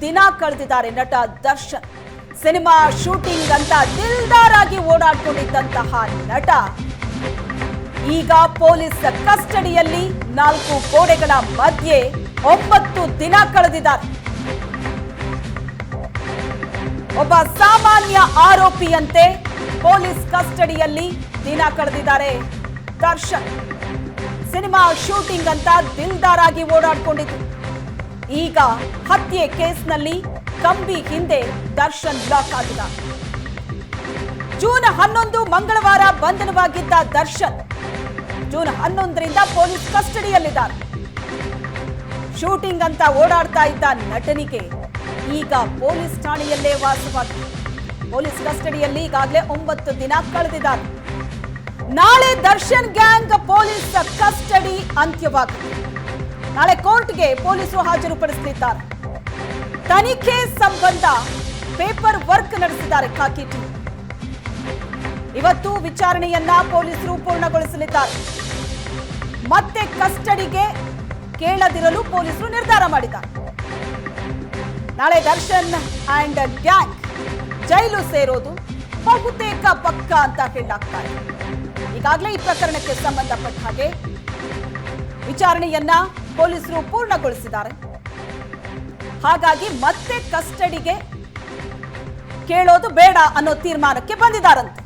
ದಿನ ಕಳೆದಿದ್ದಾರೆ ನಟ Darshan. Cinema shooting ಅಂತ ದಿಲ್ದಾರ್ ಆಗಿ ಓಡಾಡ್ಕೊಂಡಿದ್ದಂತಹ ನಟ ಈಗ ಪೊಲೀಸ್ ಕಸ್ಟಡಿಯಲ್ಲಿ 4 ಗೋಡೆಗಳ ಮಧ್ಯೆ 9 ದಿನ ಕಳೆದಿದ್ದಾರೆ. ಒಬ್ಬ ಸಾಮಾನ್ಯ ಆರೋಪಿಯಂತೆ ಪೊಲೀಸ್ ಕಸ್ಟಡಿಯಲ್ಲಿ ದಿನ ಕಳೆದಿದ್ದಾರೆ ದರ್ಶನ್. ಸಿನಿಮಾ ಶೂಟಿಂಗ್ ಅಂತ ದಿಲ್ದಾರ್ ಆಗಿ ಓಡಾಡ್ಕೊಂಡಿದ್ರು. ಈಗ ಹತ್ಯೆ ಕೇಸ್ನಲ್ಲಿ ಕಂಬಿ ಹಿಂದೆ ದರ್ಶನ್ ಲಾಕ್ ಆಗಿದ್ದಾರೆ. ಜೂನ್ 11 ಮಂಗಳವಾರ ಬಂಧನವಾಗಿದ್ದ ದರ್ಶನ್ ಜೂನ್ 11ರಿಂದ ಪೊಲೀಸ್ ಕಸ್ಟಡಿಯಲ್ಲಿದ್ದಾರೆ. ಶೂಟಿಂಗ್ ಅಂತ ಓಡಾಡ್ತಾ ಇದ್ದ ನಟನಿಗೆ ಈಗ ಪೊಲೀಸ್ ಠಾಣೆಯಲ್ಲೇ ವಾಸವಾಗಿದೆ. ಪೊಲೀಸ್ ಕಸ್ಟಡಿಯಲ್ಲಿ ಈಗಾಗಲೇ 9 ದಿನ ಕಳೆದಿದ್ದಾರೆ. ನಾಳೆ ದರ್ಶನ್ ಗ್ಯಾಂಗ್ ಪೊಲೀಸ್ ಕಸ್ಟಡಿ ಅಂತ್ಯವಾಗಿದೆ. ನಾಳೆ ಕೋರ್ಟ್ಗೆ ಪೊಲೀಸರು ಹಾಜರುಪಡಿಸಲಿದ್ದಾರೆ. ತನಿಖೆ ಸಂಬಂಧ ಪೇಪರ್ ವರ್ಕ್ ನಡೆಸಿದ್ದಾರೆ ಖಾಕಿ ಟೀಮ್. ಇವತ್ತು ವಿಚಾರಣೆಯನ್ನ ಪೊಲೀಸರು ಪೂರ್ಣಗೊಳಿಸಲಿದ್ದಾರೆ. ಮತ್ತೆ ಕಸ್ಟಡಿಗೆ ಕೇಳದಿರಲು ಪೊಲೀಸರು ನಿರ್ಧಾರ ಮಾಡಿದ್ದಾರೆ. ನಾಳೆ ದರ್ಶನ್ ಅಂಡ್ ಗ್ಯಾಂಗ್ ಜೈಲು ಸೇರೋದು ಬಹುತೇಕ ಪಕ್ಕ ಅಂತ ಹೇಳಲಾಗ್ತಾ ಇದೆ. ಈಗಾಗಲೇ ಈ ಪ್ರಕರಣಕ್ಕೆ ಸಂಬಂಧಪಟ್ಟ ಹಾಗೆ ವಿಚಾರಣೆಯನ್ನ ಪೊಲೀಸರು ಪೂರ್ಣಗೊಳಿಸಿದ್ದಾರೆ. ಹಾಗಾಗಿ ಮತ್ತೆ ಕಸ್ಟಡಿಗೆ ಕೇಳೋದು ಬೇಡ ಅನ್ನೋ ತೀರ್ಮಾನಕ್ಕೆ ಬಂದಿದ್ದಾರಂತೆ.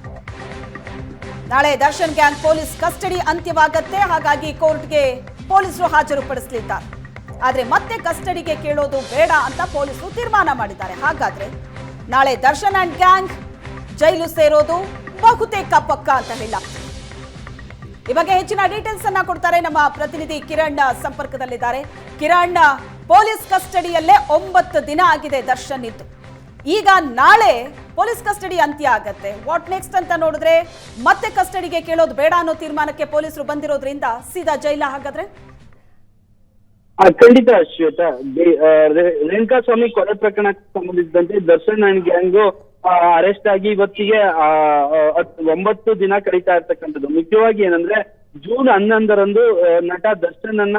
ನಾಳೆ ದರ್ಶನ್ ಗ್ಯಾಂಗ್ ಪೊಲೀಸ್ ಕಸ್ಟಡಿ ಅಂತ್ಯವಾಗತ್ತೆ. ಹಾಗಾಗಿ ಕೋರ್ಟ್ಗೆ ಪೊಲೀಸರು ಹಾಜರುಪಡಿಸಲಿದ್ದಾರೆ. ಆದ್ರೆ ಮತ್ತೆ ಕಸ್ಟಡಿಗೆ ಕೇಳೋದು ಬೇಡ ಅಂತ ಪೊಲೀಸರು ತೀರ್ಮಾನ ಮಾಡಿದ್ದಾರೆ. ಹಾಗಾದ್ರೆ ನಾಳೆ ದರ್ಶನ್ ಅಂಡ್ ಗ್ಯಾಂಗ್ ಜೈಲು ಸೇರೋದು ಬಹುತೇಕ ಪಕ್ಕ ಅಂತ ಹೇಳಲಾಗ್ತದೆ. ಈ ಬಗ್ಗೆ ಹೆಚ್ಚಿನ ಡೀಟೇಲ್ಸ್ ಅನ್ನ ಕೊಡ್ತಾರೆ ನಮ್ಮ ಪ್ರತಿನಿಧಿ ಕಿರಣ್ ಸಂಪರ್ಕದಲ್ಲಿದ್ದಾರೆ. ಕಿರಣ್, ಪೊಲೀಸ್ ಕಸ್ಟಡಿಯಲ್ಲೇ 9 ದಿನ ಆಗಿದೆ ದರ್ಶನ್ ಇದ್ದು. ಈಗ ನಾಳೆ ಪೊಲೀಸ್ ಕಸ್ಟಡಿ ಅಂತ್ಯ ಆಗತ್ತೆ. ವಾಟ್ ನೆಕ್ಸ್ಟ್ ಅಂತ ನೋಡಿದ್ರೆ ಮತ್ತೆ ಕಸ್ಟಡಿಗೆ ಕೇಳೋದು ಬೇಡ ಅನ್ನೋ ತೀರ್ಮಾನಕ್ಕೆ ಪೊಲೀಸರು ಬಂದಿರೋದ್ರಿಂದ ಸೀದಾ ಜೈಲ ಹಾಗಾದ್ರೆ? ಖಂಡಿತ ಶ್ವೇತಾ, ರೇಣುಕಾ ಸ್ವಾಮಿ ಕೊಲೆ ಪ್ರಕರಣಕ್ಕೆ ಸಂಬಂಧಿಸಿದಂತೆ ದರ್ಶನ್ ಅಂಡ್ ಗ್ಯಾಂಗು ಅರೆಸ್ಟ್ ಆಗಿ ಇವತ್ತಿಗೆ 9 ದಿನ ಕಳೀತಾ ಇರ್ತಕ್ಕಂಥದ್ದು. ಮುಖ್ಯವಾಗಿ ಏನಂದ್ರೆ ಜೂನ್ 11ರಂದು ನಟ ದರ್ಶನ್ ಅನ್ನ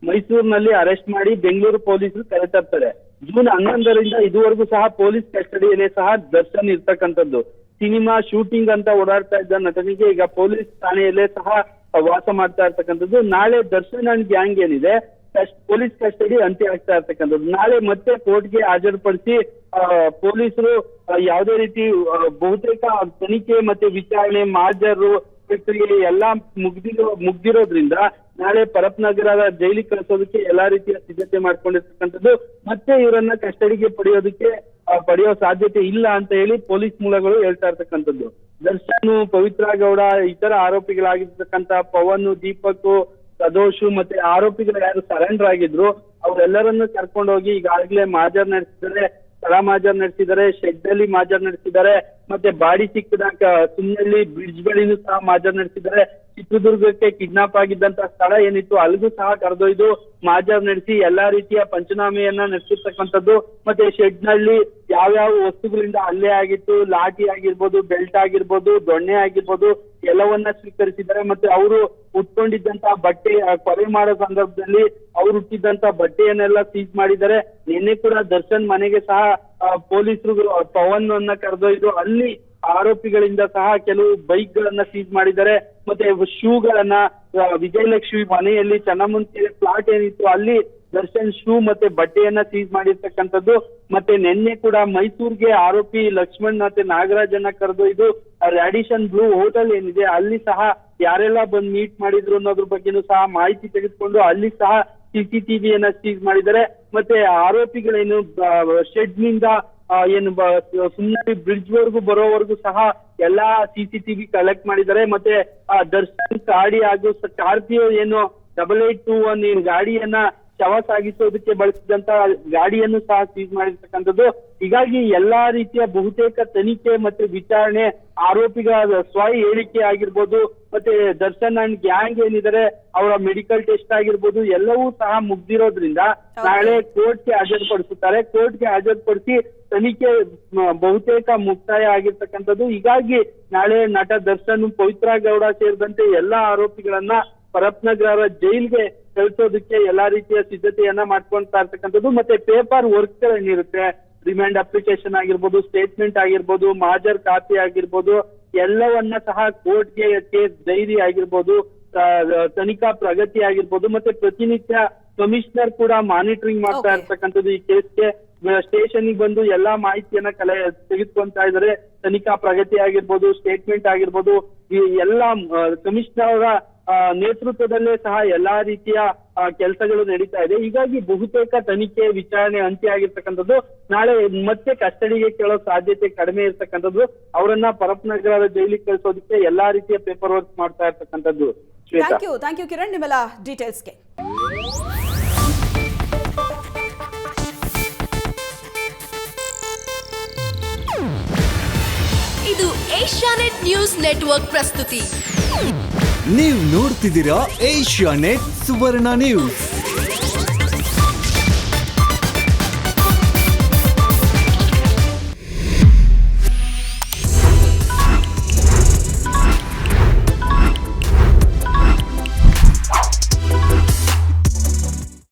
ಮೈಸೂರಿನಲ್ಲಿ ಅರೆಸ್ಟ್ ಮಾಡಿ ಬೆಂಗಳೂರು ಪೊಲೀಸರು ಕರೆತರ್ತಾರೆ. ಜೂನ್ 11ರಿಂದ ಇದುವರೆಗೂ ಸಹ ಪೊಲೀಸ್ ಕಸ್ಟಡಿಯಲ್ಲೇ ಸಹ ದರ್ಶನ್ ಇರ್ತಕ್ಕಂಥದ್ದು. ಸಿನಿಮಾ ಶೂಟಿಂಗ್ ಅಂತ ಓಡಾಡ್ತಾ ಇದ್ದ ನಟನಿಗೆ ಈಗ ಪೊಲೀಸ್ ಠಾಣೆಯಲ್ಲೇ ಸಹ ವಾಸ ಮಾಡ್ತಾ ಇರ್ತಕ್ಕಂಥದ್ದು. ನಾಳೆ ದರ್ಶನ್ ಅಂಡ್ ಗ್ಯಾಂಗ್ ಏನಿದೆ ಪೊಲೀಸ್ ಕಸ್ಟಡಿ ಅಂತ್ಯ ಆಗ್ತಾ ಇರ್ತಕ್ಕಂಥದ್ದು. ನಾಳೆ ಮತ್ತೆ ಕೋರ್ಟ್ಗೆ ಹಾಜರುಪಡಿಸಿ ಪೊಲೀಸರು ಯಾವುದೇ ರೀತಿ ಬಹುತೇಕ ತನಿಖೆ ಮತ್ತೆ ವಿಚಾರಣೆ ಮಾಜರು ಪ್ರಕ್ರಿಯೆ ಎಲ್ಲಾ ಮುಗ್ದಿರೋದ್ರಿಂದ ನಾಳೆ ಪರಪ್ನಗರದ ಜೈಲಿಗೆ ಕಳಿಸೋದಕ್ಕೆ ಎಲ್ಲಾ ರೀತಿಯ ಸಿದ್ಧತೆ ಮಾಡ್ಕೊಂಡಿರ್ತಕ್ಕಂಥದ್ದು. ಮತ್ತೆ ಇವರನ್ನ ಕಸ್ಟಡಿಗೆ ಪಡೆಯೋ ಸಾಧ್ಯತೆ ಇಲ್ಲ ಅಂತ ಹೇಳಿ ಪೊಲೀಸ್ ಮೂಲಗಳು ಹೇಳ್ತಾ ಇರ್ತಕ್ಕಂಥದ್ದು. ದರ್ಶನ್, ಪವಿತ್ರ ಗೌಡ, ಇತರ ಆರೋಪಿಗಳಾಗಿರ್ತಕ್ಕಂಥ ಪವನ್, ದೀಪಕ್, ಸದೋಷು ಮತ್ತೆ ಆರೋಪಿಗಳು ಯಾರು ಸರೆಂಡರ್ ಆಗಿದ್ರು ಅವರೆಲ್ಲರನ್ನು ಕರ್ಕೊಂಡೋಗಿ ಈಗಾಗಲೇ ಮಾಜರ್ ನಡೆಸಿದ್ದಾರೆ, ಸ್ಥಳ ಮಾಜರ್ ನಡೆಸಿದ್ದಾರೆ, ಶೆಡ್ ಅಲ್ಲಿ ಮಾಜರ್ ನಡೆಸಿದ್ದಾರೆ, ಮತ್ತೆ ಬಾಡಿ ಸಿಕ್ಕಿದಾಗ ಸುಮ್ಮನಲ್ಲಿ ಬ್ರಿಡ್ಜ್ ಬಳಿನೂ ಸಹ ಮಾಜರ್ ನಡೆಸಿದ್ದಾರೆ. ಚಿತ್ರದುರ್ಗಕ್ಕೆ ಕಿಡ್ನಾಪ್ ಆಗಿದ್ದಂತ ಸ್ಥಳ ಏನಿತ್ತು ಅಲ್ಲಿಗೂ ಸಹ ಕರೆದೊಯ್ದು ಮಾಜರ್ ನಡೆಸಿ ಎಲ್ಲಾ ರೀತಿಯ ಪಂಚನಾಮೆಯನ್ನ ನಡೆಸಿರ್ತಕ್ಕಂಥದ್ದು. ಮತ್ತೆ ಶೆಡ್ ನಲ್ಲಿ ಯಾವ್ಯಾವ ವಸ್ತುಗಳಿಂದ ಹಲ್ಲೆ ಆಗಿತ್ತು, ಲಾಠಿ ಆಗಿರ್ಬೋದು, ಬೆಲ್ಟ್ ಆಗಿರ್ಬೋದು, ದೊಣ್ಣೆ ಆಗಿರ್ಬೋದು ಎಲ್ಲವನ್ನ ಸ್ವೀಕರಿಸಿದ್ದಾರೆ. ಮತ್ತೆ ಅವರು ಉಟ್ಕೊಂಡಿದ್ದಂತ ಬಟ್ಟೆ, ಕೊಲೆ ಮಾಡೋ ಸಂದರ್ಭದಲ್ಲಿ ಅವ್ರು ಹುಟ್ಟಿದ್ದಂತ ಬಟ್ಟೆಯನ್ನೆಲ್ಲ ಸೀಸ್ ಮಾಡಿದ್ದಾರೆ. ನಿನ್ನೆ ಕೂಡ ದರ್ಶನ್ ಮನೆಗೆ ಸಹ ಪೊಲೀಸರು ಪವನ್ ಅನ್ನ ಕರೆದೊಯ್ದು ಅಲ್ಲಿ ಆರೋಪಿಗಳಿಂದ ಸಹ ಕೆಲವು ಬೈಕ್ ಗಳನ್ನ ಸೀಸ್ ಮಾಡಿದ್ದಾರೆ. ಮತ್ತೆ ಶೂಗಳನ್ನ ವಿಜಯಲಕ್ಷ್ಮಿ ಮನೆಯಲ್ಲಿ ಚೆನ್ನಮಂತಿರೆ ಫ್ಲಾಟ್ ಏನಿತ್ತು ಅಲ್ಲಿ ದರ್ಶನ್ ಶೂ ಮತ್ತೆ ಬಟ್ಟೆಯನ್ನ ಸೀಸ್ ಮಾಡಿರ್ತಕ್ಕಂಥದ್ದು. ಮತ್ತೆ ನಿನ್ನೆ ಕೂಡ ಮೈಸೂರಿಗೆ ಆರೋಪಿ ಲಕ್ಷ್ಮಣ್ ಮತ್ತೆ ನಾಗರಾಜನ್ನ ಕರೆದೊಯ್ದು ರ್ಯಾಡಿಷನ್ ಬ್ಲೂ ಹೋಟೆಲ್ ಏನಿದೆ ಅಲ್ಲಿ ಸಹ ಯಾರೆಲ್ಲ ಬಂದು ಮೀಟ್ ಮಾಡಿದ್ರು ಅನ್ನೋದ್ರ ಬಗ್ಗೆನೂ ಸಹ ಮಾಹಿತಿ ತೆಗೆದುಕೊಂಡು ಅಲ್ಲಿ ಸಹ CCTVಯನ್ನ ಸೀಸ್ ಮಾಡಿದ್ದಾರೆ. ಮತ್ತೆ ಆರೋಪಿಗಳೇನು ಶೆಡ್ ನಿಂದ ಏನು ಸುಮ್ಮನೆ ಬ್ರಿಡ್ಜ್ ವರೆಗೂ ಬರೋವರೆಗೂ ಸಹ ಎಲ್ಲಾ CCTV ಕಲೆಕ್ಟ್ ಮಾಡಿದ್ದಾರೆ. ಮತ್ತೆ ದರ್ಶನ್ ಗಾಡಿ ಹಾಗೂ ಸ್ಕಾರ್ಪಿಯೋ ಏನು 8821 ಗಾಡಿಯನ್ನ ಶವ ಸಾಗಿಸೋದಕ್ಕೆ ಬಳಸಿದಂತ ಗಾಡಿಯನ್ನು ಸಹ ಸೀಸ್ ಮಾಡಿರ್ತಕ್ಕಂಥದ್ದು. ಹೀಗಾಗಿ ಎಲ್ಲಾ ರೀತಿಯ ಬಹುತೇಕ ತನಿಖೆ ಮತ್ತೆ ವಿಚಾರಣೆ, ಆರೋಪಿಗಳ ಸ್ವ ಹೇಳಿಕೆ ಆಗಿರ್ಬೋದು, ಮತ್ತೆ ದರ್ಶನ್ ಅಂಡ್ ಗ್ಯಾಂಗ್ ಏನಿದ್ದಾರೆ ಅವರ ಮೆಡಿಕಲ್ ಟೆಸ್ಟ್ ಆಗಿರ್ಬೋದು ಎಲ್ಲವೂ ಸಹ ಮುಗ್ದಿರೋದ್ರಿಂದ ನಾಳೆ ಕೋರ್ಟ್ಗೆ ಹಾಜರುಪಡಿಸುತ್ತಾರೆ. ಕೋರ್ಟ್ಗೆ ಹಾಜರುಪಡಿಸಿ ತನಿಖೆ ಬಹುತೇಕ ಮುಕ್ತಾಯ ಆಗಿರ್ತಕ್ಕಂಥದ್ದು. ಹೀಗಾಗಿ ನಾಳೆ ನಟ ದರ್ಶನ್, ಪವಿತ್ರ ಗೌಡ ಸೇರಿದಂತೆ ಎಲ್ಲಾ ಆರೋಪಿಗಳನ್ನ ಪರಪ್ನಗರ ಜೈಲ್ಗೆ ಕಳ್ಸೋದಕ್ಕೆ ಎಲ್ಲಾ ರೀತಿಯ ಸಿದ್ಧತೆಯನ್ನ ಮಾಡ್ಕೊಂತಾ ಇರ್ತಕ್ಕಂಥದ್ದು. ಮತ್ತೆ ಪೇಪರ್ ವರ್ಕ್ ಗಳೇನಿರುತ್ತೆ, ರಿಮ್ಯಾಂಡ್ ಅಪ್ಲಿಕೇಶನ್ ಆಗಿರ್ಬೋದು, ಸ್ಟೇಟ್ಮೆಂಟ್ ಆಗಿರ್ಬೋದು, ಮಾಜರ್ ಕಾಪಿ ಆಗಿರ್ಬೋದು, ಎಲ್ಲವನ್ನ ಸಹ ಕೋರ್ಟ್ಗೆ ಕೇಸ್ ಡೈರಿ ಆಗಿರ್ಬೋದು, ತನಿಖಾ ಪ್ರಗತಿ ಆಗಿರ್ಬೋದು, ಮತ್ತೆ ಪ್ರತಿನಿತ್ಯ ಕಮಿಷನರ್ ಕೂಡ ಮಾನಿಟರಿಂಗ್ ಮಾಡ್ತಾ ಇರ್ತಕ್ಕಂಥದ್ದು. ಈ ಕೇಸ್ಗೆ ಸ್ಟೇಷನ್ ಬಂದು ಎಲ್ಲಾ ಮಾಹಿತಿಯನ್ನ ತೆಗೆದುಕೊಂತಾ ಇದ್ದಾರೆ. ತನಿಖಾ ಪ್ರಗತಿ ಆಗಿರ್ಬೋದು, ಸ್ಟೇಟ್ಮೆಂಟ್ ಆಗಿರ್ಬೋದು, ಈ ಎಲ್ಲಾ ಕಮಿಷನರ್ ನೇತೃತ್ವದಲ್ಲೇ ಸಹ ಎಲ್ಲಾ ರೀತಿಯ ಕೆಲಸಗಳು ನಡೀತಾ ಇದೆ. ಹೀಗಾಗಿ ಬಹುತೇಕ ತನಿಖೆ ವಿಚಾರಣೆ ಅಂತ್ಯ ಆಗಿರ್ತಕ್ಕಂಥದ್ದು. ನಾಳೆ ಮತ್ತೆ ಕಸ್ಟಡಿಗೆ ಕೇಳೋ ಸಾಧ್ಯತೆ ಕಡಿಮೆ ಇರ್ತಕ್ಕಂಥದ್ದು. ಅವರನ್ನ ಪರಪ್ಪನಗರದ ಜೈಲಿಗೆ ಕಳಿಸೋದಕ್ಕೆ ಎಲ್ಲಾ ರೀತಿಯ ಪೇಪರ್ ವರ್ಕ್ ಮಾಡ್ತಾ ಇರ್ತಕ್ಕಂಥದ್ದು. ಥ್ಯಾಂಕ್ ಯು ಕಿರಣ್, ನಿಮ್ಮೆಲ್ಲ ಡೀಟೇಲ್ಸ್ಗೆ. ಇದು ಏಷ್ಯಾನೆಟ್ ನ್ಯೂಸ್ ನೆಟ್ವರ್ಕ್ ಪ್ರಸ್ತುತಿ. ನೀವು ನೋಡ್ತಿದ್ದೀರಾ ಏಷ್ಯಾನೆಟ್ ಸುವರ್ಣ ನ್ಯೂಸ್.